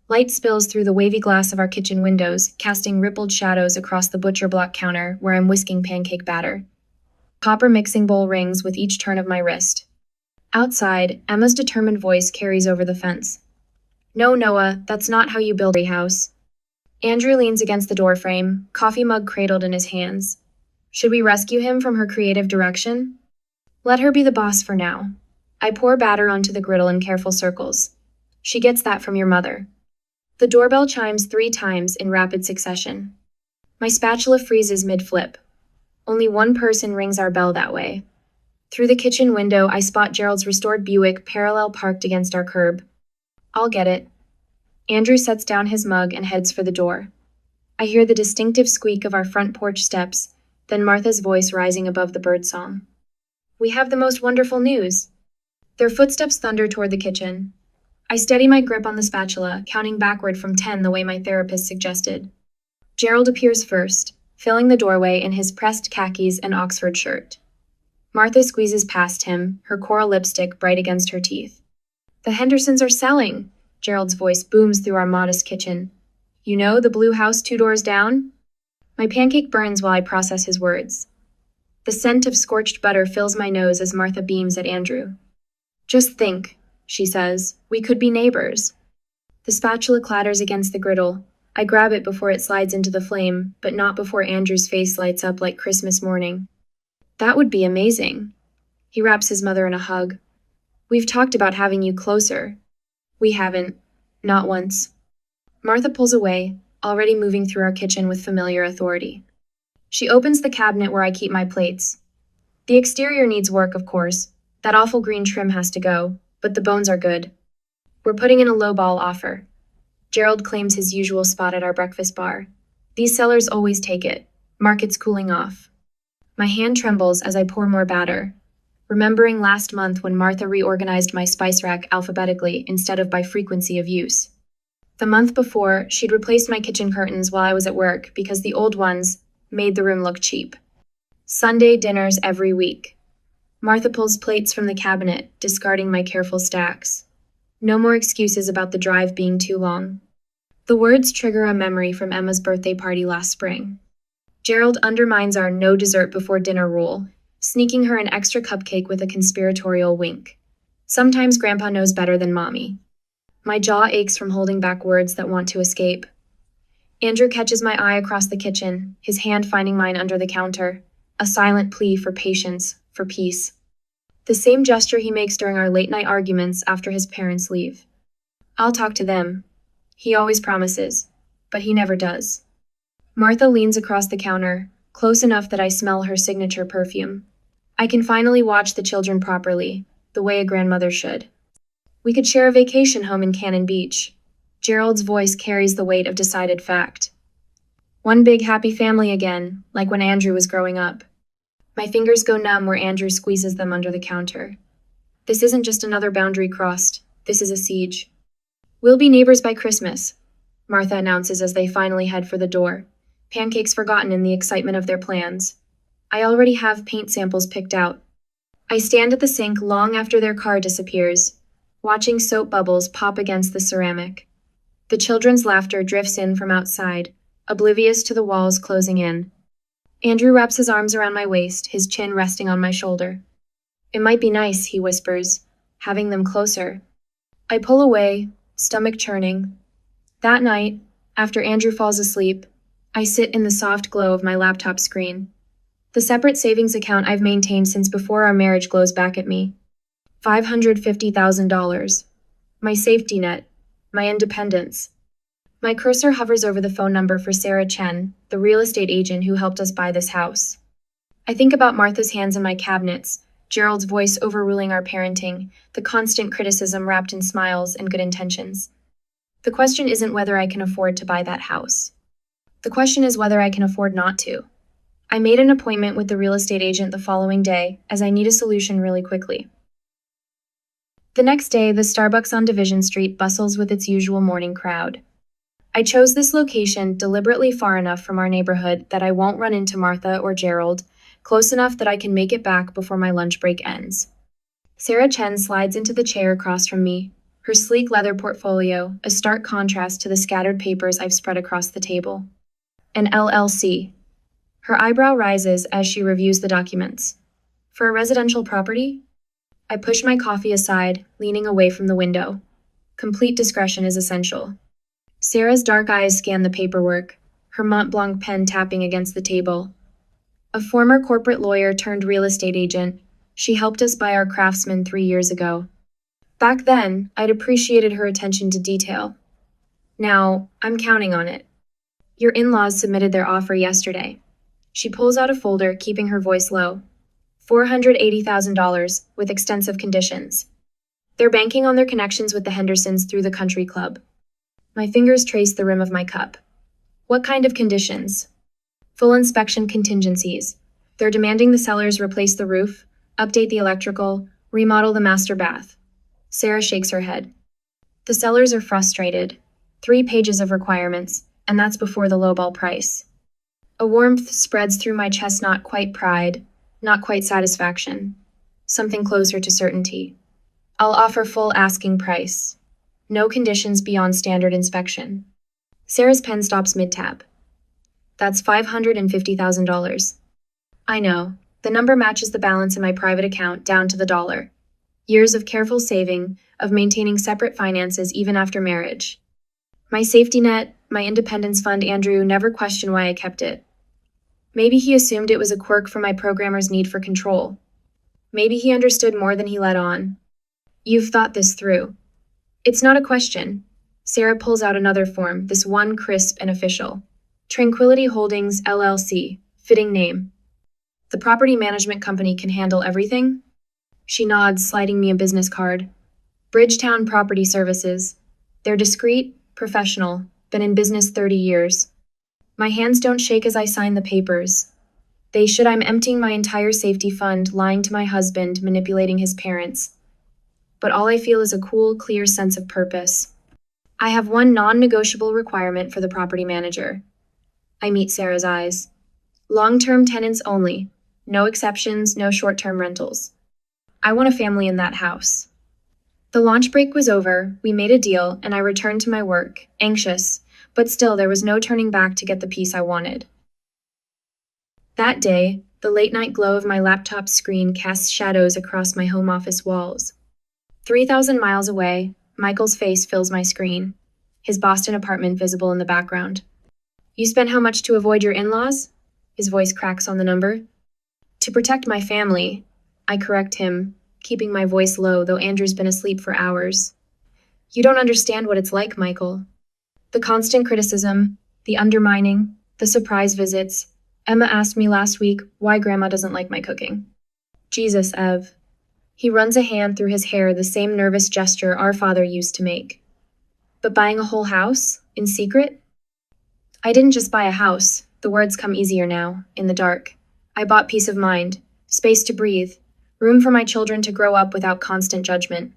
Light spills through the wavy glass of our kitchen windows, casting rippled shadows across the butcher block counter where I'm whisking pancake batter. Copper mixing bowl rings with each turn of my wrist. Outside, Emma's determined voice carries over the fence. No, Noah, that's not how you build a house. Andrew leans against the doorframe, coffee mug cradled in his hands. Should we rescue him from her creative direction? Let her be the boss for now. I pour batter onto the griddle in careful circles. She gets that from your mother. The doorbell chimes 3 times in rapid succession. My spatula freezes mid-flip. Only one person rings our bell that way. Through the kitchen window, I spot Gerald's restored Buick parallel parked against our curb. I'll get it. Andrew sets down his mug and heads for the door. I hear the distinctive squeak of our front porch steps, then Martha's voice rising above the birdsong. We have the most wonderful news. Their footsteps thunder toward the kitchen. I steady my grip on the spatula, counting backward from 10 the way my therapist suggested. Gerald appears first, filling the doorway in his pressed khakis and Oxford shirt. Martha squeezes past him, her coral lipstick bright against her teeth. The Hendersons are selling, Gerald's voice booms through our modest kitchen. You know, the blue house 2 doors down? My pancake burns while I process his words. The scent of scorched butter fills my nose as Martha beams at Andrew. Just think, she says, we could be neighbors. The spatula clatters against the griddle. I grab it before it slides into the flame, but not before Andrew's face lights up like Christmas morning. That would be amazing. He wraps his mother in a hug. We've talked about having you closer. We haven't. Not once. Martha pulls away, already moving through our kitchen with familiar authority. She opens the cabinet where I keep my plates. The exterior needs work, of course. That awful green trim has to go, but the bones are good. We're putting in a lowball offer. Gerald claims his usual spot at our breakfast bar. These sellers always take it. Market's cooling off. My hand trembles as I pour more batter, remembering last month when Martha reorganized my spice rack alphabetically instead of by frequency of use. The month before, she'd replaced my kitchen curtains while I was at work because the old ones made the room look cheap. Sunday dinners every week. Martha pulls plates from the cabinet, discarding my careful stacks. No more excuses about the drive being too long. The words trigger a memory from Emma's birthday party last spring. Gerald undermines our no dessert before dinner rule, sneaking her an extra cupcake with a conspiratorial wink. Sometimes Grandpa knows better than Mommy. My jaw aches from holding back words that want to escape. Andrew catches my eye across the kitchen, his hand finding mine under the counter, a silent plea for patience, for peace. The same gesture he makes during our late-night arguments after his parents leave. I'll talk to them. He always promises, but he never does. Martha leans across the counter, close enough that I smell her signature perfume. I can finally watch the children properly, the way a grandmother should. We could share a vacation home in Cannon Beach. Gerald's voice carries the weight of decided fact. One big happy family again, like when Andrew was growing up. My fingers go numb where Andrew squeezes them under the counter. This isn't just another boundary crossed. This is a siege. We'll be neighbors by Christmas, Martha announces as they finally head for the door, pancakes forgotten in the excitement of their plans. I already have paint samples picked out. I stand at the sink long after their car disappears, watching soap bubbles pop against the ceramic. The children's laughter drifts in from outside, oblivious to the walls closing in. Andrew wraps his arms around my waist, his chin resting on my shoulder. It might be nice, he whispers, having them closer. I pull away, stomach churning. That night, after Andrew falls asleep, I sit in the soft glow of my laptop screen. The separate savings account I've maintained since before our marriage glows back at me. $550,000. My safety net. My independence. My cursor hovers over the phone number for Sarah Chen, the real estate agent who helped us buy this house. I think about Martha's hands in my cabinets, Gerald's voice overruling our parenting, the constant criticism wrapped in smiles and good intentions. The question isn't whether I can afford to buy that house. The question is whether I can afford not to. I made an appointment with the real estate agent the following day, as I need a solution really quickly. The next day, the Starbucks on Division Street bustles with its usual morning crowd. I chose this location deliberately far enough from our neighborhood that I won't run into Martha or Gerald, close enough that I can make it back before my lunch break ends. Sarah Chen slides into the chair across from me, her sleek leather portfolio a stark contrast to the scattered papers I've spread across the table. An LLC. Her eyebrow rises as she reviews the documents. For a residential property? I push my coffee aside, leaning away from the window. Complete discretion is essential. Sarah's dark eyes scan the paperwork, her Mont Blanc pen tapping against the table. A former corporate lawyer turned real estate agent, she helped us buy our craftsman 3 years ago. Back then, I'd appreciated her attention to detail. Now, I'm counting on it. Your in-laws submitted their offer yesterday. She pulls out a folder, keeping her voice low. $480,000 with extensive conditions. They're banking on their connections with the Hendersons through the country club. My fingers trace the rim of my cup. What kind of conditions? Full inspection contingencies. They're demanding the sellers replace the roof, update the electrical, remodel the master bath. Sarah shakes her head. The sellers are frustrated. 3 pages of requirements, and that's before the lowball price. A warmth spreads through my chest, not quite pride, not quite satisfaction. Something closer to certainty. I'll offer full asking price. No conditions beyond standard inspection. Sarah's pen stops mid-tab. That's $550,000. I know. The number matches the balance in my private account down to the dollar. Years of careful saving, of maintaining separate finances even after marriage. My safety net, my independence fund, Andrew never questioned why I kept it. Maybe he assumed it was a quirk from my programmer's need for control. Maybe he understood more than he let on. You've thought this through. It's not a question. Sarah pulls out another form, this one crisp and official. Tranquility Holdings, LLC, fitting name. The property management company can handle everything? She nods, sliding me a business card. Bridgetown Property Services. They're discreet, professional, been in business 30 years. My hands don't shake as I sign the papers. They should. I'm emptying my entire safety fund, lying to my husband, manipulating his parents. But all I feel is a cool, clear sense of purpose. I have one non-negotiable requirement for the property manager. I meet Sarah's eyes. Long-term tenants only. No exceptions, no short-term rentals. I want a family in that house. The lunch break was over, we made a deal, and I returned to my work, anxious, but still there was no turning back to get the peace I wanted. That day, the late-night glow of my laptop screen casts shadows across my home office walls. 3,000 miles away, Michael's face fills my screen, his Boston apartment visible in the background. You spent how much to avoid your in-laws? His voice cracks on the number. To protect my family, I correct him, keeping my voice low, though Andrew's been asleep for hours. You don't understand what it's like, Michael. The constant criticism, the undermining, the surprise visits. Emma asked me last week why Grandma doesn't like my cooking. Jesus, Ev. He runs a hand through his hair, the same nervous gesture our father used to make. But buying a whole house, in secret? I didn't just buy a house. The words come easier now, in the dark. I bought peace of mind, space to breathe, room for my children to grow up without constant judgment.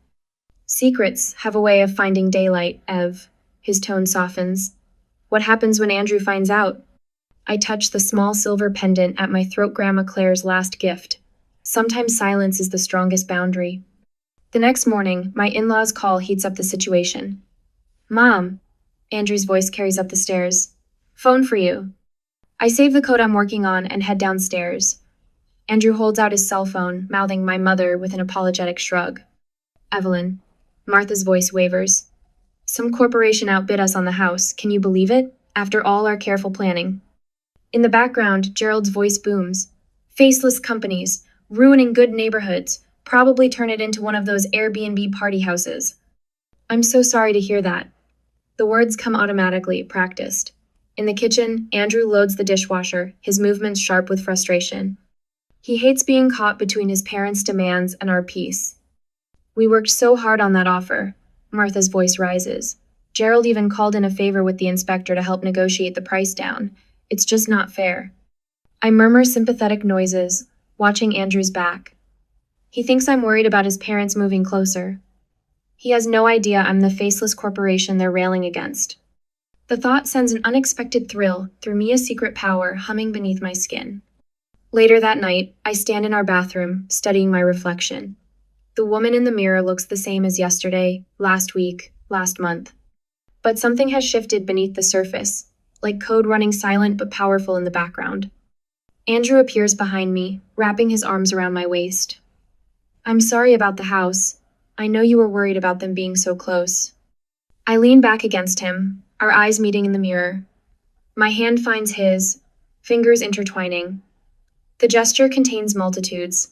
Secrets have a way of finding daylight, Ev. His tone softens. What happens when Andrew finds out? I touch the small silver pendant at my throat, Grandma Claire's last gift. Sometimes silence is the strongest boundary. The next morning, my in-laws' call heats up the situation. Mom, Andrew's voice carries up the stairs. Phone for you. I save the code I'm working on and head downstairs. Andrew holds out his cell phone, mouthing my mother with an apologetic shrug. Evelyn. Martha's voice wavers. Some corporation outbid us on the house. Can you believe it? After all our careful planning. In the background, Gerald's voice booms. Faceless companies, ruining good neighborhoods, probably turn it into one of those Airbnb party houses. I'm so sorry to hear that. The words come automatically, practiced. In the kitchen, Andrew loads the dishwasher, his movements sharp with frustration. He hates being caught between his parents' demands and our peace. We worked so hard on that offer. Martha's voice rises. Gerald even called in a favor with the inspector to help negotiate the price down. It's just not fair. I murmur sympathetic noises, watching Andrew's back. He thinks I'm worried about his parents moving closer. He has no idea I'm the faceless corporation they're railing against. The thought sends an unexpected thrill through Mia's secret power humming beneath my skin. Later that night, I stand in our bathroom, studying my reflection. The woman in the mirror looks the same as yesterday, last week, last month. But something has shifted beneath the surface, like code running silent but powerful in the background. Andrew appears behind me, wrapping his arms around my waist. I'm sorry about the house. I know you were worried about them being so close. I lean back against him, our eyes meeting in the mirror. My hand finds his, fingers intertwining. The gesture contains multitudes.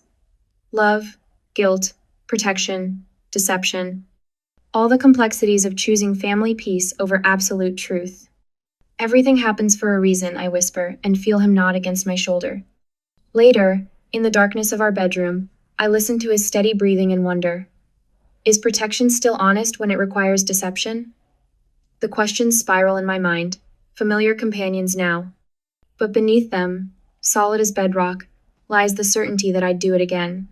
Love, guilt, protection, deception. All the complexities of choosing family peace over absolute truth. Everything happens for a reason, I whisper, and feel him nod against my shoulder. Later, in the darkness of our bedroom, I listen to his steady breathing and wonder. Is protection still honest when it requires deception? The questions spiral in my mind, familiar companions now. But beneath them, solid as bedrock, lies the certainty that I'd do it again.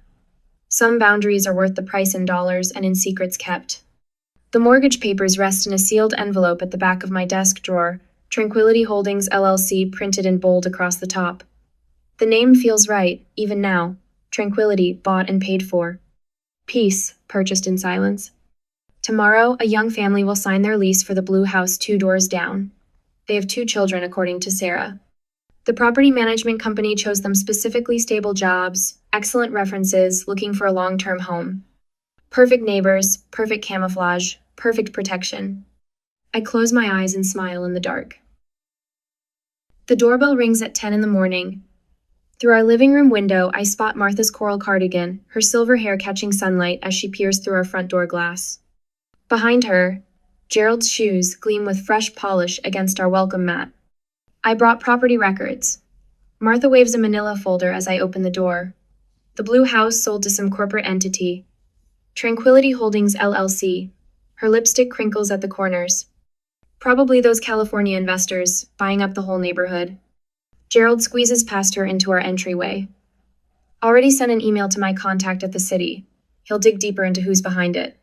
Some boundaries are worth the price in dollars and in secrets kept. The mortgage papers rest in a sealed envelope at the back of my desk drawer, Tranquility Holdings LLC printed in bold across the top. The name feels right, even now. Tranquility, bought and paid for. Peace, purchased in silence. Tomorrow, a young family will sign their lease for the blue house 2 doors down. They have 2 children, according to Sarah. The property management company chose them specifically stable jobs, excellent references, looking for a long-term home. Perfect neighbors, perfect camouflage, perfect protection. I close my eyes and smile in the dark. The doorbell rings at 10 in the morning. Through our living room window, I spot Martha's coral cardigan, her silver hair catching sunlight as she peers through our front door glass. Behind her, Gerald's shoes gleam with fresh polish against our welcome mat. I brought property records. Martha waves a manila folder as I open the door. The blue house sold to some corporate entity. Tranquility Holdings LLC. Her lipstick crinkles at the corners. Probably those California investors, buying up the whole neighborhood. Gerald squeezes past her into our entryway. Already sent an email to my contact at the city. He'll dig deeper into who's behind it.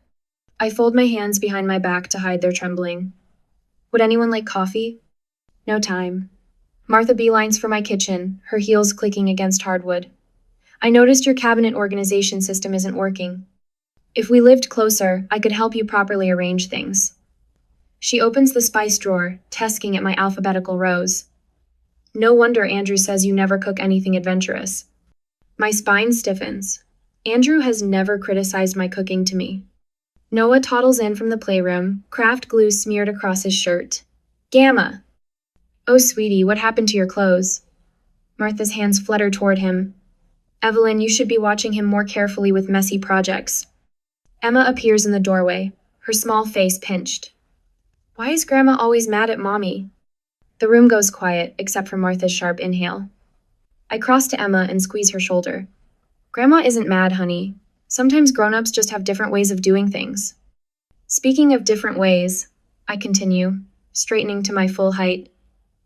I fold my hands behind my back to hide their trembling. Would anyone like coffee? No time. Martha beelines for my kitchen, her heels clicking against hardwood. I noticed your cabinet organization system isn't working. If we lived closer, I could help you properly arrange things. She opens the spice drawer, testing at my alphabetical rows. No wonder Andrew says you never cook anything adventurous. My spine stiffens. Andrew has never criticized my cooking to me. Noah toddles in from the playroom, craft glue smeared across his shirt. Gamma! Oh, sweetie, what happened to your clothes? Martha's hands flutter toward him. Evelyn, you should be watching him more carefully with messy projects. Emma appears in the doorway, her small face pinched. Why is Grandma always mad at Mommy? The room goes quiet, except for Martha's sharp inhale. I cross to Emma and squeeze her shoulder. Grandma isn't mad, honey. Sometimes grown-ups just have different ways of doing things. Speaking of different ways, I continue, straightening to my full height,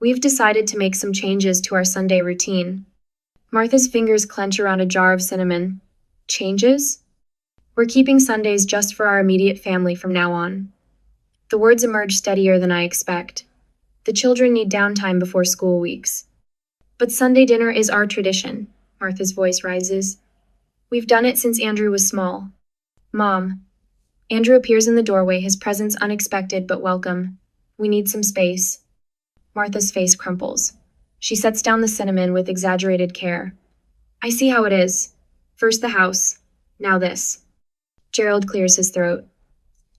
we've decided to make some changes to our Sunday routine. Martha's fingers clench around a jar of cinnamon. Changes? We're keeping Sundays just for our immediate family from now on. The words emerge steadier than I expect. The children need downtime before school weeks. But Sunday dinner is our tradition, Martha's voice rises. We've done it since Andrew was small. Mom. Andrew appears in the doorway, his presence unexpected but welcome. We need some space. Martha's face crumples. She sets down the cinnamon with exaggerated care. I see how it is. First the house, now this. Gerald clears his throat.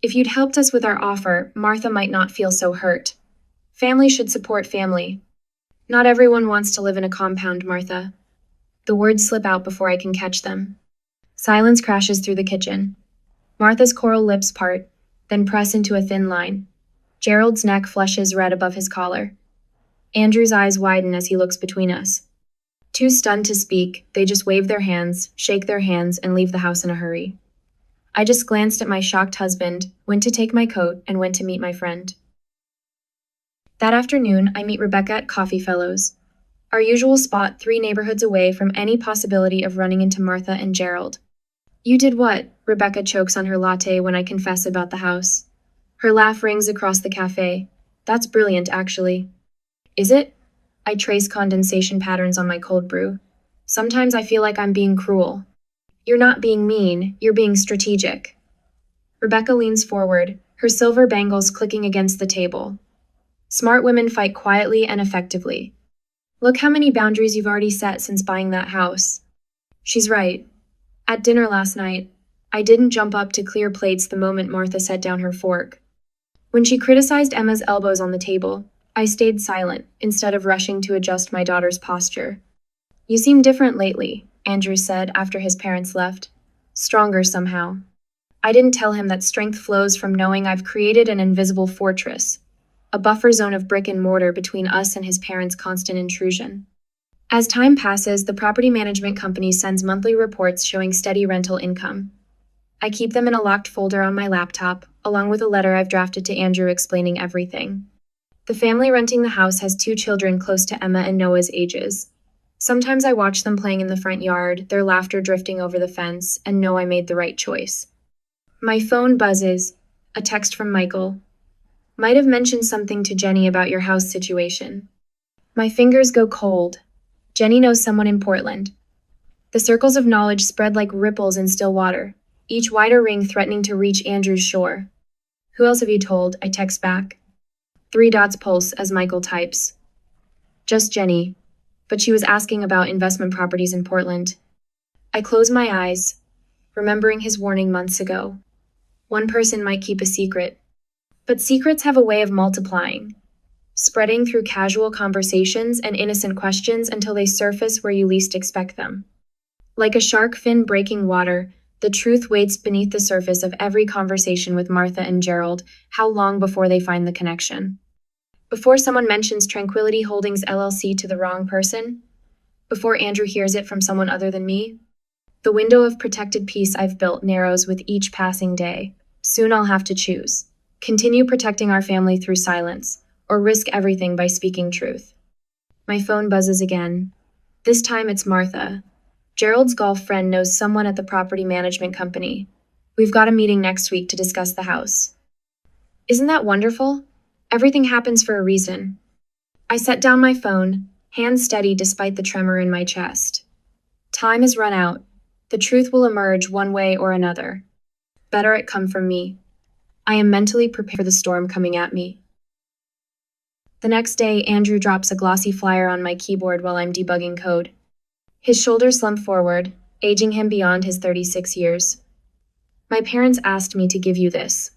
If you'd helped us with our offer, Martha might not feel so hurt. Family should support family. Not everyone wants to live in a compound, Martha. The words slip out before I can catch them. Silence crashes through the kitchen. Martha's coral lips part, then press into a thin line. Gerald's neck flushes red above his collar. Andrew's eyes widen as he looks between us. Too stunned to speak, they just wave their hands, shake their hands, and leave the house in a hurry. I just glanced at my shocked husband, went to take my coat, and went to meet my friend. That afternoon, I meet Rebecca at Coffee Fellows, our usual spot 3 neighborhoods away from any possibility of running into Martha and Gerald. You did what? Rebecca chokes on her latte when I confess about the house. Her laugh rings across the cafe. That's brilliant, actually. Is it? I trace condensation patterns on my cold brew. Sometimes I feel like I'm being cruel. You're not being mean, you're being strategic. Rebecca leans forward, her silver bangles clicking against the table. Smart women fight quietly and effectively. Look how many boundaries you've already set since buying that house. She's right. At dinner last night, I didn't jump up to clear plates the moment Martha set down her fork. When she criticized Emma's elbows on the table, I stayed silent instead of rushing to adjust my daughter's posture. You seem different lately, Andrew said after his parents left. Stronger somehow. I didn't tell him that strength flows from knowing I've created an invisible fortress, a buffer zone of brick and mortar between us and his parents' constant intrusion. As time passes, the property management company sends monthly reports showing steady rental income. I keep them in a locked folder on my laptop, along with a letter I've drafted to Andrew explaining everything. The family renting the house has 2 children close to Emma and Noah's ages. Sometimes I watch them playing in the front yard, their laughter drifting over the fence, and know I made the right choice. My phone buzzes. A text from Michael. Might have mentioned something to Jenny about your house situation. My fingers go cold. Jenny knows someone in Portland. The circles of knowledge spread like ripples in still water, each wider ring threatening to reach Andrew's shore. Who else have you told? I text back. 3 dots pulse as Michael types. Just Jenny, but she was asking about investment properties in Portland. I close my eyes, remembering his warning months ago. One person might keep a secret, but secrets have a way of multiplying, spreading through casual conversations and innocent questions until they surface where you least expect them. Like a shark fin breaking water, the truth waits beneath the surface of every conversation with Martha and Gerald. How long before they find the connection? Before someone mentions Tranquility Holdings LLC to the wrong person? Before Andrew hears it from someone other than me? The window of protected peace I've built narrows with each passing day. Soon I'll have to choose. Continue protecting our family through silence, or risk everything by speaking truth. My phone buzzes again. This time it's Martha. Gerald's golf friend knows someone at the property management company. We've got a meeting next week to discuss the house. Isn't that wonderful? Everything happens for a reason. I set down my phone, hands steady despite the tremor in my chest. Time has run out. The truth will emerge one way or another. Better it come from me. I am mentally prepared for the storm coming at me. The next day, Andrew drops a glossy flyer on my keyboard while I'm debugging code. His shoulders slump forward, aging him beyond his 36 years. My parents asked me to give you this.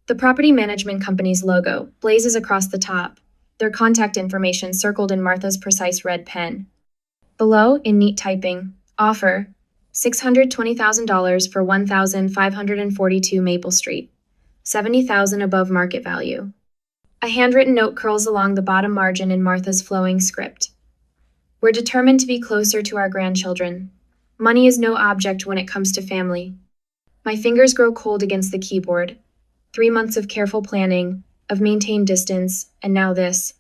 The property management company's logo blazes across the top, their contact information circled in Martha's precise red pen. Below, in neat typing, offer $620,000 for 1,542 Maple Street, $70,000 above market value. A handwritten note curls along the bottom margin in Martha's flowing script. We're determined to be closer to our grandchildren. Money is no object when it comes to family. My fingers grow cold against the keyboard. 3 months of careful planning, of maintained distance, and now this.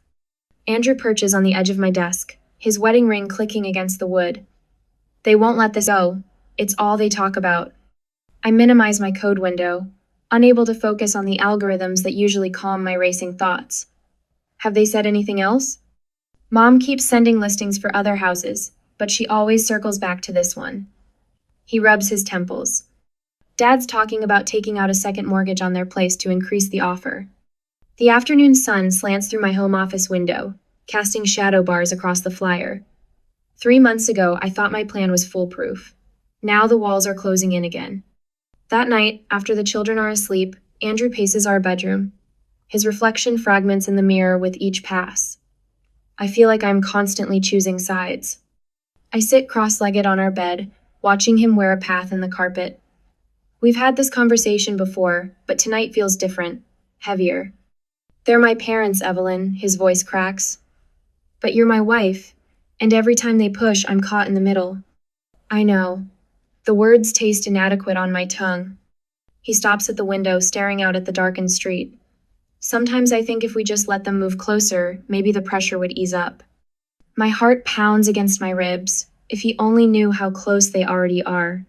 Andrew perches on the edge of my desk, his wedding ring clicking against the wood. They won't let this go. It's all they talk about. I minimize my code window, unable to focus on the algorithms that usually calm my racing thoughts. Have they said anything else? Mom keeps sending listings for other houses, but she always circles back to this one. He rubs his temples. Dad's talking about taking out a second mortgage on their place to increase the offer. The afternoon sun slants through my home office window, casting shadow bars across the flyer. 3 months ago, I thought my plan was foolproof. Now the walls are closing in again. That night, after the children are asleep, Andrew paces our bedroom. His reflection fragments in the mirror with each pass. I feel like I'm constantly choosing sides. I sit cross-legged on our bed, watching him wear a path in the carpet. We've had this conversation before, but tonight feels different, heavier. They're my parents, Evelyn, his voice cracks. But you're my wife, and every time they push, I'm caught in the middle. I know. The words taste inadequate on my tongue. He stops at the window, staring out at the darkened street. Sometimes I think if we just let them move closer, maybe the pressure would ease up. My heart pounds against my ribs. If he only knew how close they already are.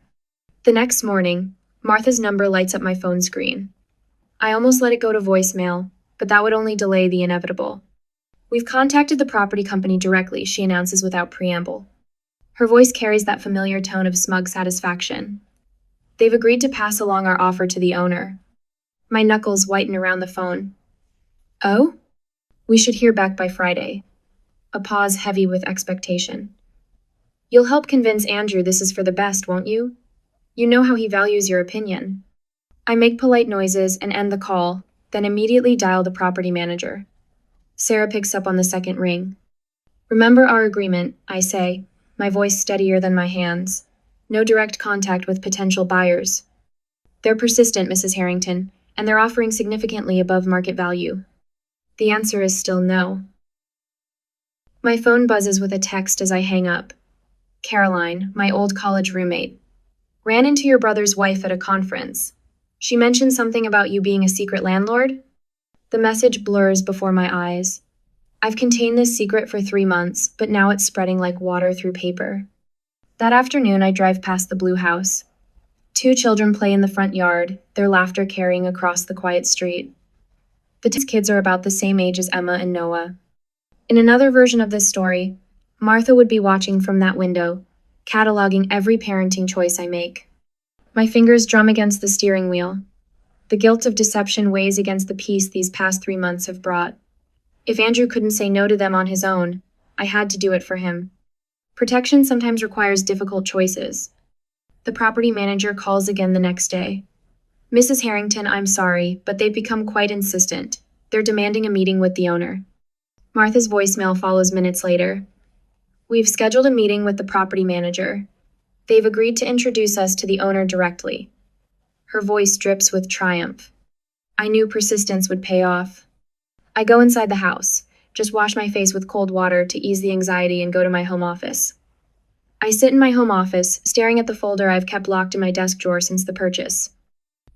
The next morning, Martha's number lights up my phone screen. I almost let it go to voicemail, but that would only delay the inevitable. We've contacted the property company directly, she announces without preamble. Her voice carries that familiar tone of smug satisfaction. They've agreed to pass along our offer to the owner. My knuckles whiten around the phone. Oh? We should hear back by Friday. A pause heavy with expectation. You'll help convince Andrew this is for the best, won't you? You know how he values your opinion. I make polite noises and end the call, then immediately dial the property manager. Sarah picks up on the second ring. Remember our agreement, I say, my voice steadier than my hands. No direct contact with potential buyers. They're persistent, Mrs. Harrington, and they're offering significantly above market value. The answer is still no. My phone buzzes with a text as I hang up. Caroline, my old college roommate. Ran into your brother's wife at a conference. She mentioned something about you being a secret landlord? The message blurs before my eyes. I've contained this secret for 3 months, but now it's spreading like water through paper. That afternoon, I drive past the blue house. 2 children play in the front yard, their laughter carrying across the quiet street. The 2 kids are about the same age as Emma and Noah. In another version of this story, Martha would be watching from that window, cataloging every parenting choice I make. My fingers drum against the steering wheel. The guilt of deception weighs against the peace these past 3 months have brought. If Andrew couldn't say no to them on his own, I had to do it for him. Protection sometimes requires difficult choices. The property manager calls again the next day. Mrs. Harrington, I'm sorry, but they've become quite insistent. They're demanding a meeting with the owner. Martha's voicemail follows minutes later. We've scheduled a meeting with the property manager. They've agreed to introduce us to the owner directly. Her voice drips with triumph. I knew persistence would pay off. I go inside the house, just wash my face with cold water to ease the anxiety and go to my home office. I sit in my home office, staring at the folder I've kept locked in my desk drawer since the purchase.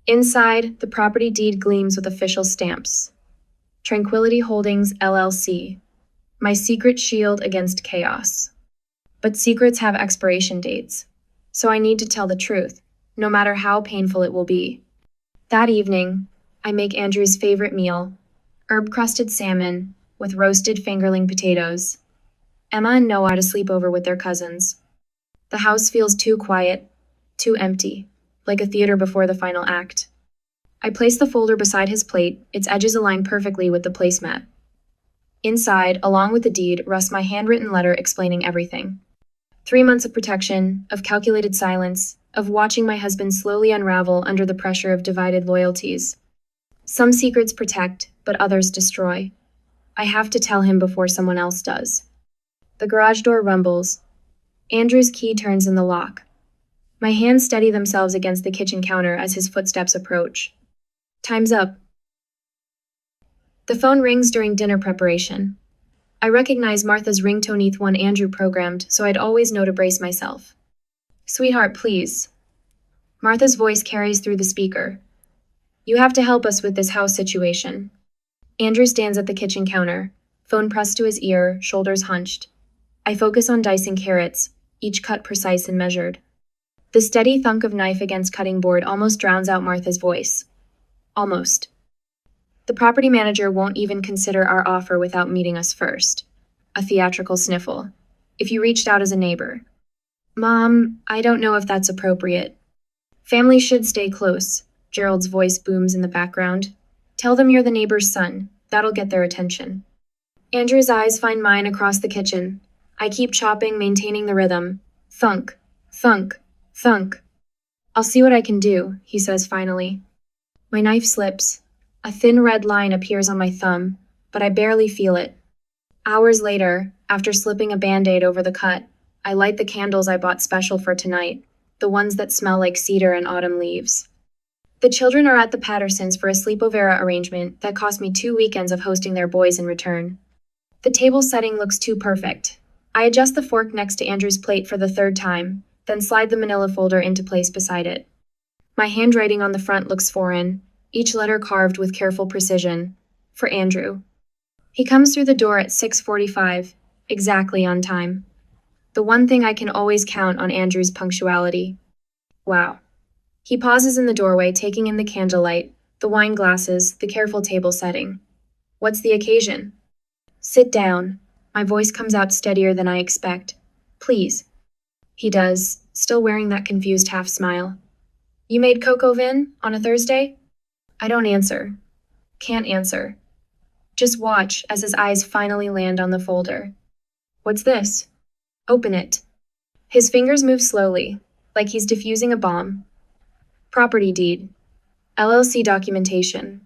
Inside, the property deed gleams with official stamps. Tranquility Holdings, LLC. My secret shield against chaos. But secrets have expiration dates, so I need to tell the truth, no matter how painful it will be. That evening, I make Andrew's favorite meal, herb-crusted salmon with roasted fingerling potatoes. Emma and Noah had a sleepover with their cousins. The house feels too quiet, too empty, like a theater before the final act. I place the folder beside his plate, its edges align perfectly with the placemat. Inside, along with the deed, rests my handwritten letter explaining everything. 3 months of protection, of calculated silence, of watching my husband slowly unravel under the pressure of divided loyalties. Some secrets protect, but others destroy. I have to tell him before someone else does. The garage door rumbles. Andrew's key turns in the lock. My hands steady themselves against the kitchen counter as his footsteps approach. Time's up. The phone rings during dinner preparation. I recognize Martha's ringtone one Andrew programmed, so I'd always know to brace myself. Sweetheart, please. Martha's voice carries through the speaker. You have to help us with this house situation. Andrew stands at the kitchen counter, phone pressed to his ear, shoulders hunched. I focus on dicing carrots, each cut precise and measured. The steady thunk of knife against cutting board almost drowns out Martha's voice. Almost. The property manager won't even consider our offer without meeting us first. A theatrical sniffle. If you reached out as a neighbor. Mom, I don't know if that's appropriate. Family should stay close. Gerald's voice booms in the background. Tell them you're the neighbor's son. That'll get their attention. Andrew's eyes find mine across the kitchen. I keep chopping, maintaining the rhythm. Thunk, thunk, thunk. I'll see what I can do, he says finally. My knife slips. A thin red line appears on my thumb, but I barely feel it. Hours later, after slipping a Band-Aid over the cut, I light the candles I bought special for tonight, the ones that smell like cedar and autumn leaves. The children are at the Pattersons for a sleepover arrangement that cost me 2 weekends of hosting their boys in return. The table setting looks too perfect. I adjust the fork next to Andrew's plate for the 3rd time, then slide the manila folder into place beside it. My handwriting on the front looks foreign, each letter carved with careful precision. For Andrew. He comes through the door at 6:45, exactly on time. The one thing I can always count on Andrew's punctuality. Wow. He pauses in the doorway, taking in the candlelight, the wine glasses, the careful table setting. What's the occasion? Sit down. My voice comes out steadier than I expect. Please. He does, still wearing that confused half smile. You made cocoa vin on a Thursday? I don't answer. Can't answer. Just watch as his eyes finally land on the folder. What's this? Open it. His fingers move slowly, like he's defusing a bomb. Property deed. LLC documentation.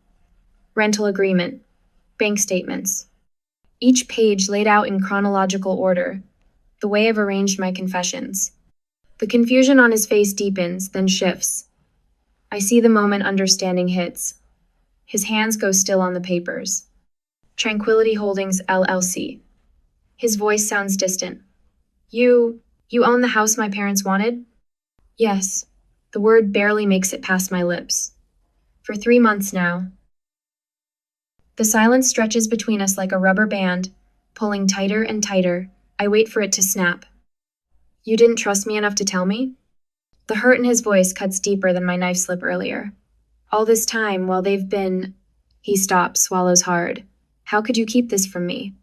Rental agreement. Bank statements. Each page laid out in chronological order, the way I've arranged my confessions. The confusion on his face deepens, then shifts. I see the moment understanding hits. His hands go still on the papers. Tranquility Holdings, LLC. His voice sounds distant. You own the house my parents wanted? Yes. The word barely makes it past my lips. For 3 months now. The silence stretches between us like a rubber band, pulling tighter and tighter. I wait for it to snap. You didn't trust me enough to tell me? The hurt in his voice cuts deeper than my knife slip earlier. All this time, while they've been... He stops, swallows hard. How could you keep this from me?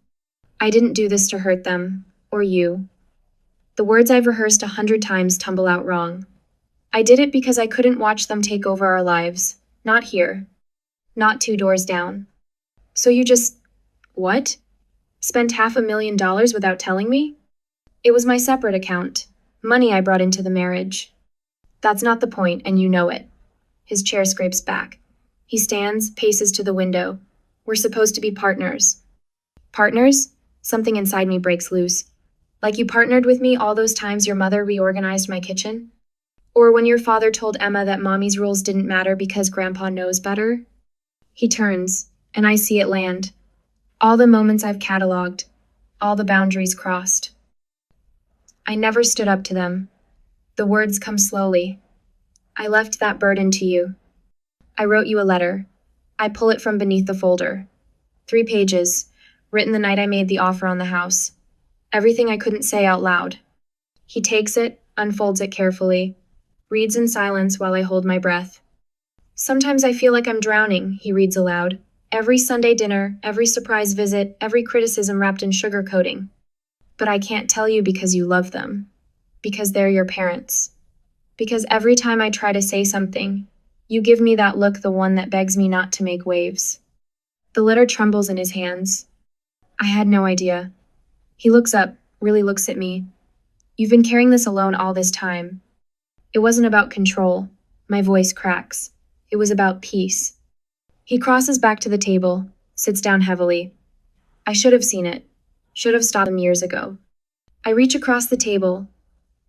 I didn't do this to hurt them, or you. The words I've rehearsed 100 times tumble out wrong. I did it because I couldn't watch them take over our lives. Not here. Not 2 doors down. So you just... What? Spent $500,000 without telling me? It was my separate account. Money I brought into the marriage. That's not the point, and you know it. His chair scrapes back. He stands, paces to the window. We're supposed to be partners. Partners? Something inside me breaks loose. Like you partnered with me all those times your mother reorganized my kitchen? Or when your father told Emma that mommy's rules didn't matter because grandpa knows better? He turns, and I see it land. All the moments I've cataloged. All the boundaries crossed. I never stood up to them. The words come slowly. I left that burden to you. I wrote you a letter. I pull it from beneath the folder. 3 pages, written the night I made the offer on the house. Everything I couldn't say out loud. He takes it, unfolds it carefully, reads in silence while I hold my breath. Sometimes I feel like I'm drowning, he reads aloud. Every Sunday dinner, every surprise visit, every criticism wrapped in sugar coating. But I can't tell you because you love them. Because they're your parents. Because every time I try to say something, you give me that look, the one that begs me not to make waves. The letter trembles in his hands. I had no idea. He looks up, really looks at me. You've been carrying this alone all this time. It wasn't about control. My voice cracks. It was about peace. He crosses back to the table, sits down heavily. I should have seen it. Should have stopped him years ago. I reach across the table.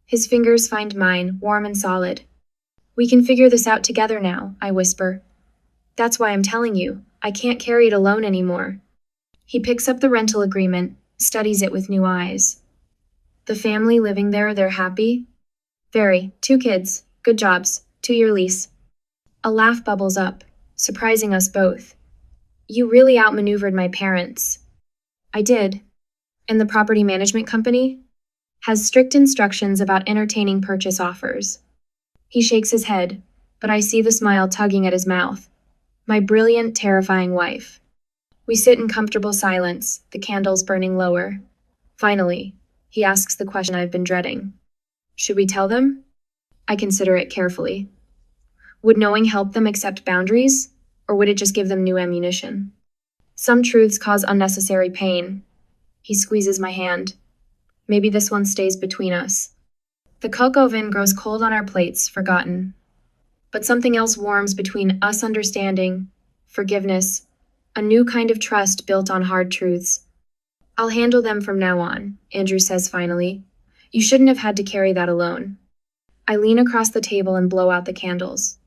His fingers find mine, warm and solid. We can figure this out together now, I whisper. That's why I'm telling you. I can't carry it alone anymore. He picks up the rental agreement, studies it with new eyes. The family living there, they're happy? Very. 2 kids. Good jobs. 2-year lease. A laugh bubbles up, surprising us both. You really outmaneuvered my parents. I did. And the property management company has strict instructions about entertaining purchase offers. He shakes his head, but I see the smile tugging at his mouth. My brilliant, terrifying wife. We sit in comfortable silence, the candles burning lower. Finally, he asks the question I've been dreading. Should we tell them? I consider it carefully. Would knowing help them accept boundaries, or would it just give them new ammunition? Some truths cause unnecessary pain. He squeezes my hand. Maybe this one stays between us. The cocoa vin grows cold on our plates, forgotten. But something else warms between us, understanding, forgiveness, a new kind of trust built on hard truths. I'll handle them from now on, Andrew says finally. You shouldn't have had to carry that alone. I lean across the table and blow out the candles.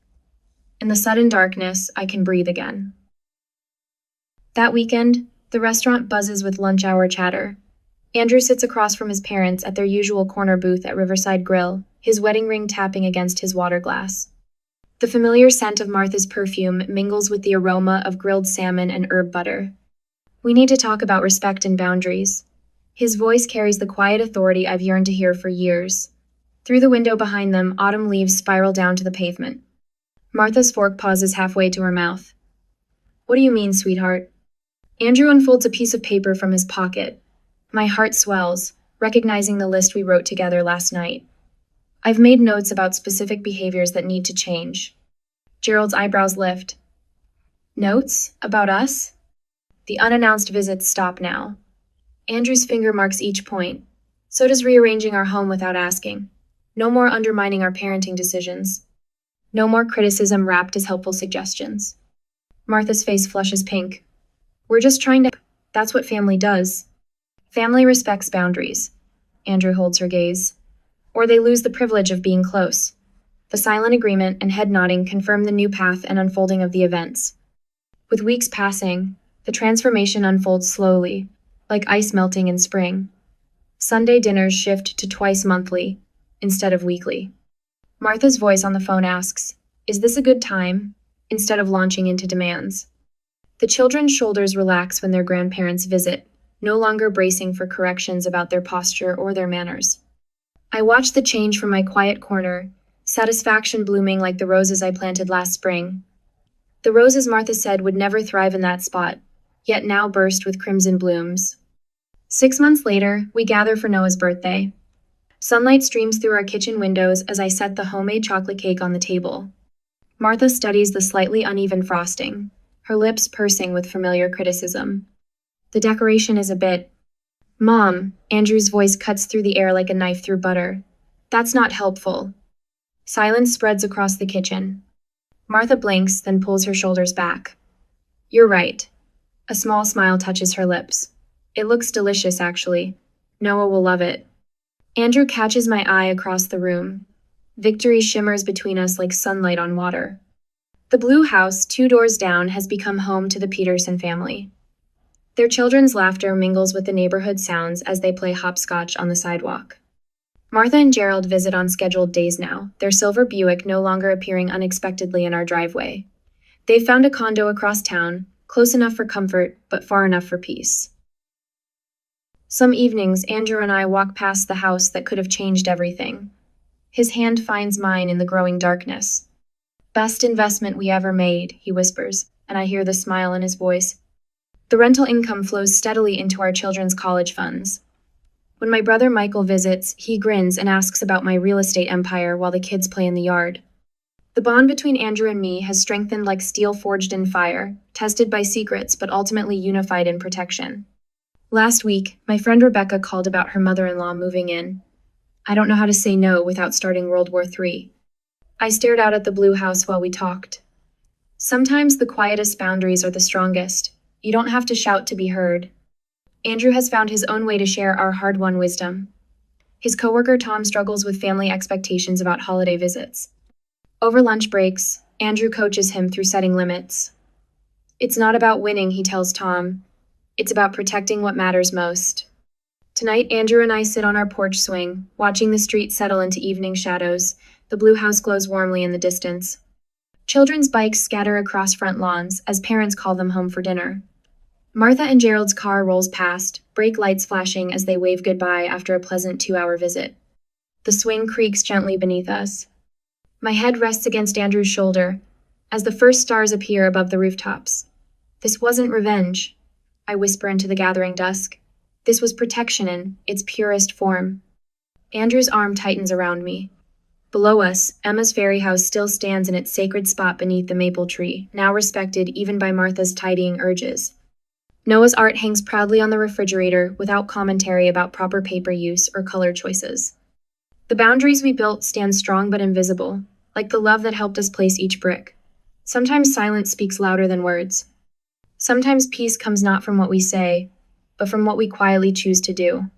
In the sudden darkness, I can breathe again. That weekend, the restaurant buzzes with lunch hour chatter. Andrew sits across from his parents at their usual corner booth at Riverside Grill, his wedding ring tapping against his water glass. The familiar scent of Martha's perfume mingles with the aroma of grilled salmon and herb butter. We need to talk about respect and boundaries. His voice carries the quiet authority I've yearned to hear for years. Through the window behind them, autumn leaves spiral down to the pavement. Martha's fork pauses halfway to her mouth. What do you mean, sweetheart? Andrew unfolds a piece of paper from his pocket. My heart swells, recognizing the list we wrote together last night. I've made notes about specific behaviors that need to change. Gerald's eyebrows lift. Notes? About us? The unannounced visits stop now. Andrew's finger marks each point. So does rearranging our home without asking. No more undermining our parenting decisions. No more criticism wrapped as helpful suggestions. Martha's face flushes pink. We're just trying to. That's what family does. Family respects boundaries. Andrew holds her gaze. Or they lose the privilege of being close. The silent agreement and head nodding confirm the new path and unfolding of the events. With weeks passing, the transformation unfolds slowly, like ice melting in spring. Sunday dinners shift to twice monthly, instead of weekly. Martha's voice on the phone asks, "Is this a good time?" instead of launching into demands. The children's shoulders relax when their grandparents visit, no longer bracing for corrections about their posture or their manners. I watch the change from my quiet corner, satisfaction blooming like the roses I planted last spring. The roses Martha said would never thrive in that spot, yet now burst with crimson blooms. 6 months later, we gather for Noah's birthday. Sunlight streams through our kitchen windows as I set the homemade chocolate cake on the table. Martha studies the slightly uneven frosting, her lips pursing with familiar criticism. The decoration is a bit. Mom, Andrew's voice cuts through the air like a knife through butter. That's not helpful. Silence spreads across the kitchen. Martha blinks, then pulls her shoulders back. You're right. A small smile touches her lips. It looks delicious, actually. Noah will love it. Andrew catches my eye across the room. Victory shimmers between us like sunlight on water. The blue house, 2 doors down, has become home to the Peterson family. Their children's laughter mingles with the neighborhood sounds as they play hopscotch on the sidewalk. Martha and Gerald visit on scheduled days now, their silver Buick no longer appearing unexpectedly in our driveway. They've found a condo across town, close enough for comfort, but far enough for peace. Some evenings, Andrew and I walk past the house that could have changed everything. His hand finds mine in the growing darkness. Best investment we ever made, he whispers, and I hear the smile in his voice. The rental income flows steadily into our children's college funds. When my brother Michael visits, he grins and asks about my real estate empire while the kids play in the yard. The bond between Andrew and me has strengthened like steel forged in fire, tested by secrets but ultimately unified in protection. Last week, my friend Rebecca called about her mother-in-law moving in. I don't know how to say no without starting World War III. I stared out at the blue house while we talked. Sometimes the quietest boundaries are the strongest. You don't have to shout to be heard. Andrew has found his own way to share our hard-won wisdom. His coworker Tom struggles with family expectations about holiday visits. Over lunch breaks, Andrew coaches him through setting limits. It's not about winning, he tells Tom. It's about protecting what matters most. Tonight, Andrew and I sit on our porch swing, watching the street settle into evening shadows. The blue house glows warmly in the distance. Children's bikes scatter across front lawns as parents call them home for dinner. Martha and Gerald's car rolls past, brake lights flashing as they wave goodbye after a pleasant 2-hour visit. The swing creaks gently beneath us. My head rests against Andrew's shoulder as the first stars appear above the rooftops. This wasn't revenge, I whisper into the gathering dusk. This was protection in its purest form. Andrew's arm tightens around me. Below us, Emma's fairy house still stands in its sacred spot beneath the maple tree, now respected even by Martha's tidying urges. Noah's art hangs proudly on the refrigerator without commentary about proper paper use or color choices. The boundaries we built stand strong but invisible, like the love that helped us place each brick. Sometimes silence speaks louder than words. Sometimes peace comes not from what we say, but from what we quietly choose to do.